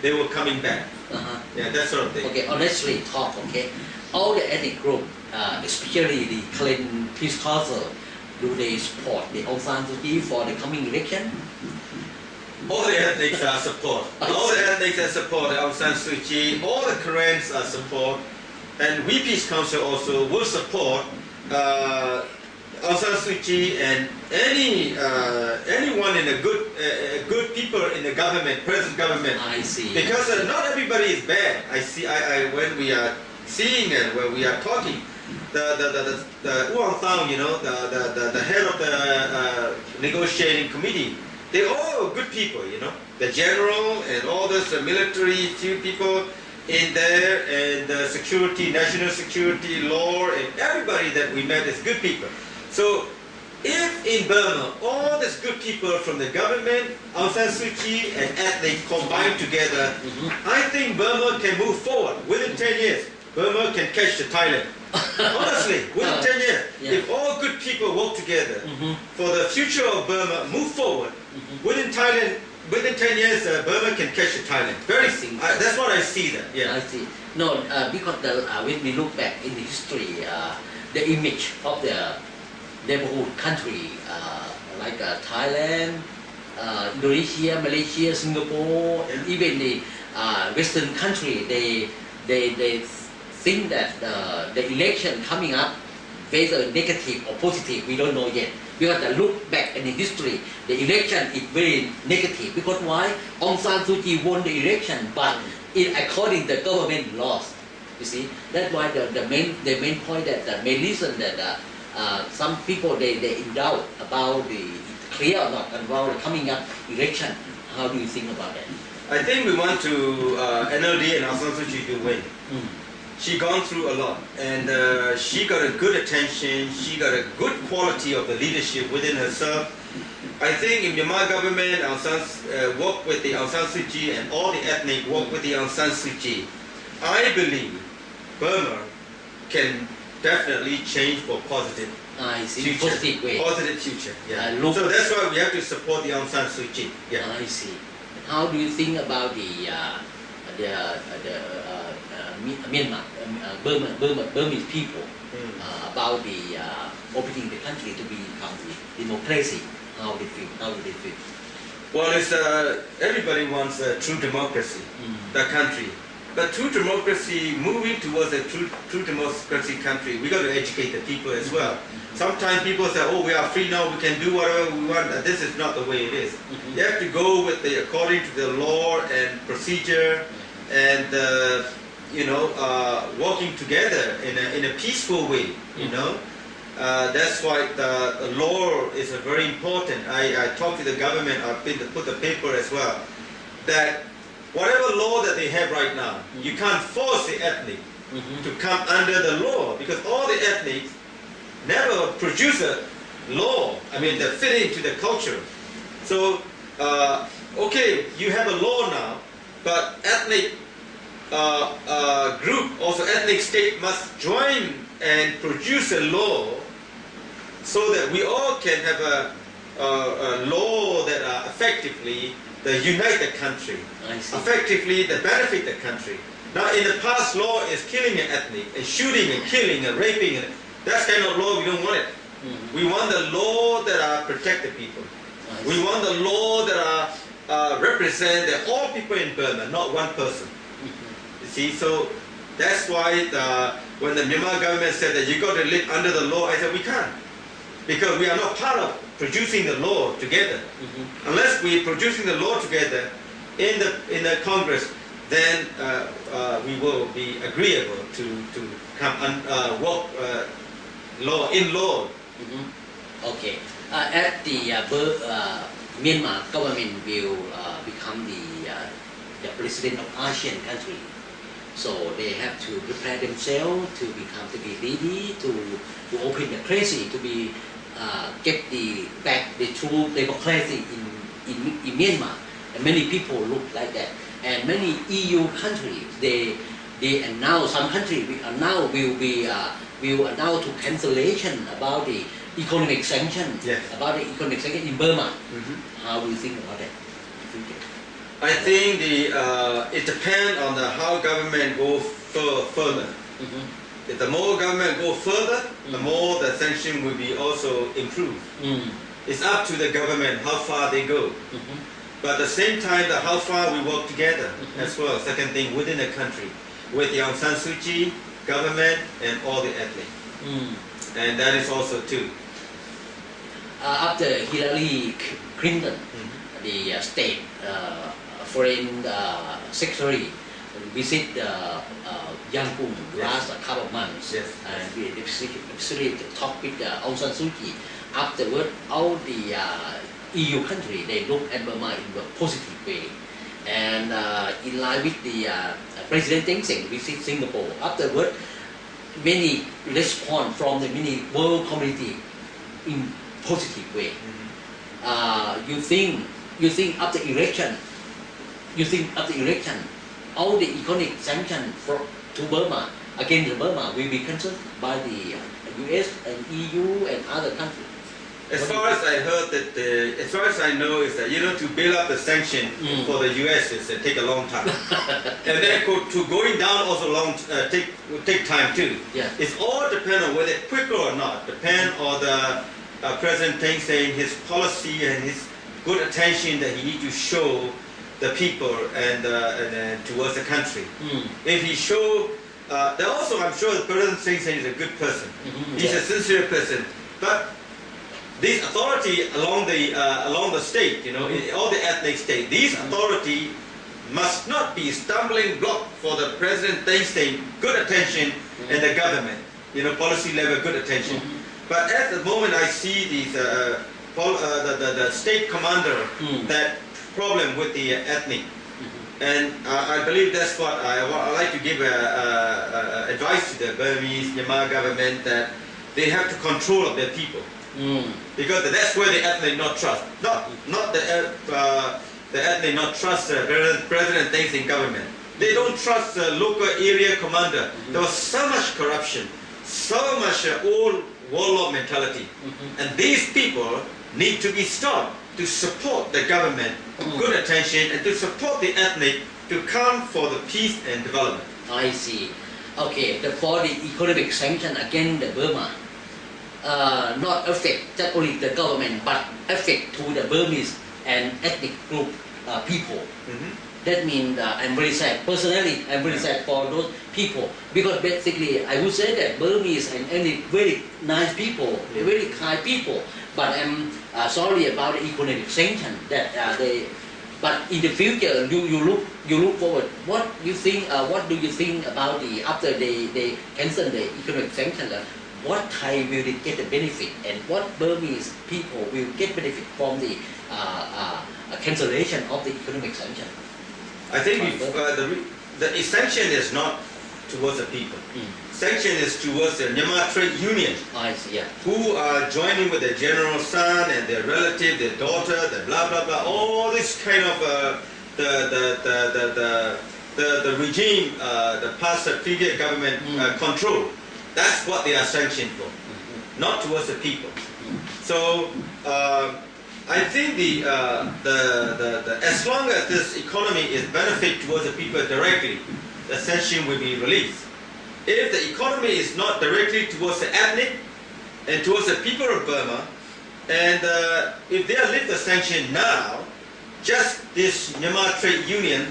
they were coming back. Yeah, that sort of thing. Okay, honestly talk. Okay, all the ethnic group, especially the Karen Peace Council, do they support the Aung San Suu Kyi for the coming election? All the ethnics are support. All the ethnics are support Aung San Suu Kyi. All the Karens are support, and we Peace Council also will support Aung San Suu Kyi and anyone in a good people in the government, present government. I see. Because not everybody is bad. When we are seeing and when we are talking, the Uang Thao, you know, the head of the negotiating committee, they're all good people, you know. The general and all this military few people in there, and the security, national security, law, and everybody that we met is good people. So if in Burma all these good people from the government, Aung San Suu Kyi and ethnic combine together, I think Burma can move forward. Within 10 years, Burma can catch the Thailand. Honestly, within 10 years, if all good people work together for the future of Burma, move forward, within 10 years, Burma can catch the Thailand. That's what I see there. Yeah. I see. No, because when we look back in the history, the image of the neighborhood country like Thailand, Indonesia, Malaysia, Singapore, and even the Western country, they think that the election coming up, whether negative or positive, we don't know yet. Because the look back in the history, the election is very negative. Because why? Aung San Suu Kyi won the election, but according to the government lost. You see, that's why the main point, that the main reason that some people they in doubt about the clear or not about the coming up election. How do you think about that? I think we want to NLD and Aung San Suu Kyi to win. She gone through a lot, and she got a good attention. She got a good quality of the leadership within herself. I think in Myanmar government, Aung San work with the Aung San Suu Kyi, and all the ethnic work with the Aung San Suu Kyi. I believe Burma can definitely change for positive. I see. Future. Positive way. Positive future. Yeah. So that's why we have to support the Aung San Suu Kyi. Yeah. I see. How do you think about the Myanmar, Burmese people about the opening the country to become democracy? How do they feel? Well, it's everybody wants a true democracy, the country. But true democracy, moving towards a true democracy country, we got to educate the people as well. Sometimes people say, "Oh, we are free now; we can do whatever we want." This is not the way it is. You have to go with according to the law and procedure, and working together in a peaceful way. You know, that's why the law is very important. I talked to the government. I've been to put the paper as well that whatever law that they have right now, you can't force the ethnic to come under the law, because all the ethnics never produce a law. I mean, that fit into the culture. So, okay, you have a law now, but ethnic group, also ethnic state must join and produce a law so that we all can have a law that effectively unite the country, effectively that benefit the country. Now, in the past, law is killing an ethnic and shooting and killing and raping. And that kind of law, we don't want it. We want the law that protect the people. We want the law that represent all people in Burma, not one person. You see, so that's why when the Myanmar government said that you got to live under the law, I said we can't, because we are not part of producing the law together. Unless we are producing the law together in the Congress, then we will be agreeable to come and work law in law. Okay. At the Myanmar government will become the president of ASEAN country, so they have to prepare themselves to be ready to open the crazy to be get back the true democracy in Myanmar, and many people look like that. And many EU countries they announce, some countries will announce to cancellation about the economic sanction, about the economic sanction in Burma. How do you think about that? I think it depends on how government go further. If the more government go further, the more the sanction will be also improved. It's up to the government how far they go. But at the same time, how far we work together as well. Second thing, within the country, with Aung San Suu Kyi, government, and all the ethnic. And that is also too. After Hillary Clinton, the state foreign secretary visit Yangon last couple of months, and we especially talk with Aung San Suu Kyi. Afterward, all the EU country they look at Burma in a positive way, and in line with the President Thein Sein visit Singapore. Afterward, many respond from the many world community in positive way. You think after election, all the economic sanctions to Burma against Burma will be cancelled by the US and EU and other countries. As far as I heard as far as I know is that to build up the sanction for the US is take a long time, and then to going down also will take time too. It's all depend on whether quicker or not. Depend on the President Thein Sein, his policy and his good attention that he need to show the people and towards the country. If he show, also I'm sure President Thein Sein is a good person. He's a sincere person, but these authority along the state, in all the ethnic state, these authority must not be stumbling block for the President Thein Sein good attention and the government, policy level good attention. But at the moment I see these the state commander that problem with the ethnic, and I believe that's what I like to give advice to the Burmese Myanmar government, that they have to control of their people. Because that's where the ethnic not trust, not the ethnic not trust President Thein Sein government. They don't trust the local area commander. There was so much corruption, so much old warlord mentality, and these people need to be stopped to support the government, good attention, and to support the ethnic to come for the peace and development. I see. Okay, for the economic sanction against the Burma. Not affect not only the government but affect to the Burmese and ethnic group people. That means I'm very sad. Personally, I'm very sad for those people, because basically I would say that Burmese and ethnic very nice people, very kind people. But I'm sorry about the economic sanction that they. But in the future, you look forward. What do you think about the after they cancel the economic sanction? What Thai will get the benefit, and what Burmese people will get benefit from the cancellation of the economic sanction? I think the sanction is not towards the people. Sanction is towards the Myanmar trade union, who are joining with their general son and their relative, their daughter, their blah blah blah. All this kind of the regime, the past previous government control. That's what they are sanctioned for, not towards the people. So I think as long as this economy is benefit towards the people directly, the sanction will be released. If the economy is not directly towards the ethnic and towards the people of Burma, and if they lift the sanction now, just this Myanmar trade union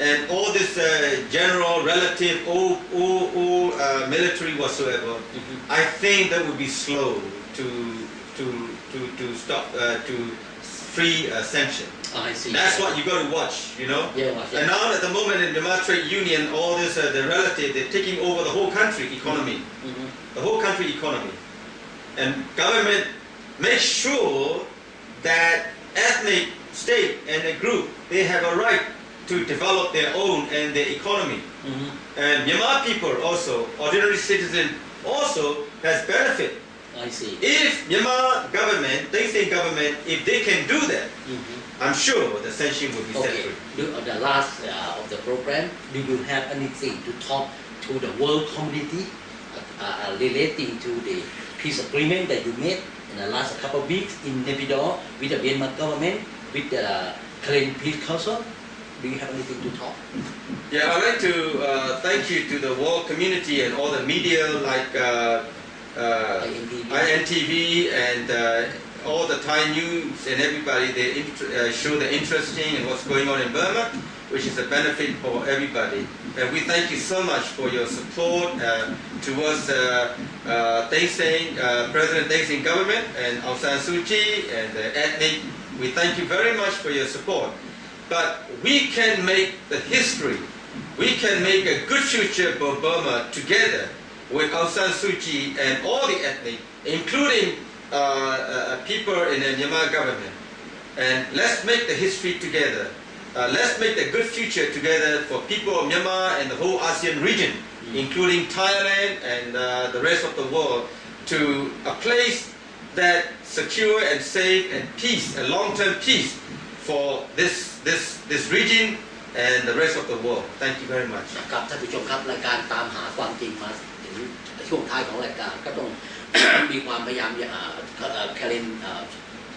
and all this general, relative, all military whatsoever, I think that would be slow to stop to free sanction. I see. That's what you got to watch, And now at the moment in the Myanmar trade union, all this the relative, they're taking over the whole country economy, the whole country economy, and government make sure that ethnic state and the group they have a right to develop their own and their economy. And Myanmar people also, ordinary citizens also has benefit. I see. If Myanmar government, Thein Sein government, if they can do that, I'm sure the sanction will be set free. The last of the program, do you have anything to talk to the world community relating to the peace agreement that you made in the last couple of weeks in Naypyidaw with the Myanmar government, with the Laklem Peace Council? do you have anything to talk? Yeah, I'd like to thank you to the world community and all the media like INTV and all the Thai news and everybody. They show the interesting in what's going on in Burma, which is a benefit for everybody. And we thank you so much for your support towards President Thein Sein government and Aung San Suu Kyi and the ethnic. We thank you very much for your support. But we can make the history. We can make a good future for Burma together with Aung San Suu Kyi and all the ethnic, including people in the Myanmar government. And let's make the history together. Let's make the good future together for people of Myanmar and the whole ASEAN region, including Thailand and the rest of the world, to a place that secure and safe and peace, a long-term peace for this region and the rest of the world. Thank you very much. ครับท่านผู้ชมครับรายการตามหาความจริงมาถึงช่วงท้ายของรายการก็ต้อง มีความพยายามแคลิน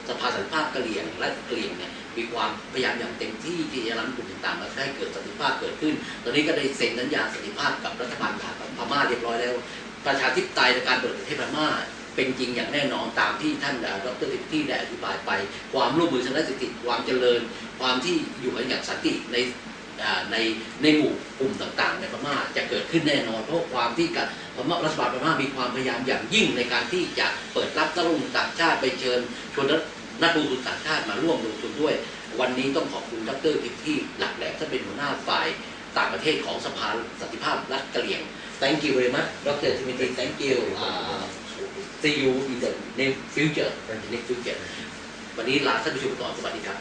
สภาสันติภาพกะเหรี่ยงและกะเหรี่ยงเนี่ยมีความพยายามอย่างเต็มที่ที่จะนำกลุ่มต่างๆมาให้เกิดสันติภาพเกิดขึ้นตอนนี้ก็ได้เซ็นสัญญาสันติภาพกับรัฐบาลพม่าเรียบร้อยแล้วประชาธิปไตยในการเปิดประเทศพม่าเป็นจริงอย่างแน่นอนตามที่ท่านดร.ที่ได้อธิบายไปความร่วมมือทางด้านเศรษฐกิจความเจริญความที่อยู่กันอย่างสันติในหมู่กลุ่มต่างๆในพม่าจะเกิดขึ้นแน่นอนเพราะความที่รัฐบาลพม่ามีความพยายามอย่างยิ่งในการที่จะเปิดรับนักลงทุนต่างชาติไปเชิญชวนนักลงทุนต่างชาติมาร่วมลงทุนด้วยวันนี้ต้องขอบคุณดร.ที่หลักแหลมท่านเป็นหัวหน้าฝ่ายต่างประเทศของสภาสันติภาพรัฐกะเหรี่ยง Thank you very much Dr. Timothy Thank you See you in the near future วันนี้ลาท่านผู้ชมก่อนสวัสดีครับ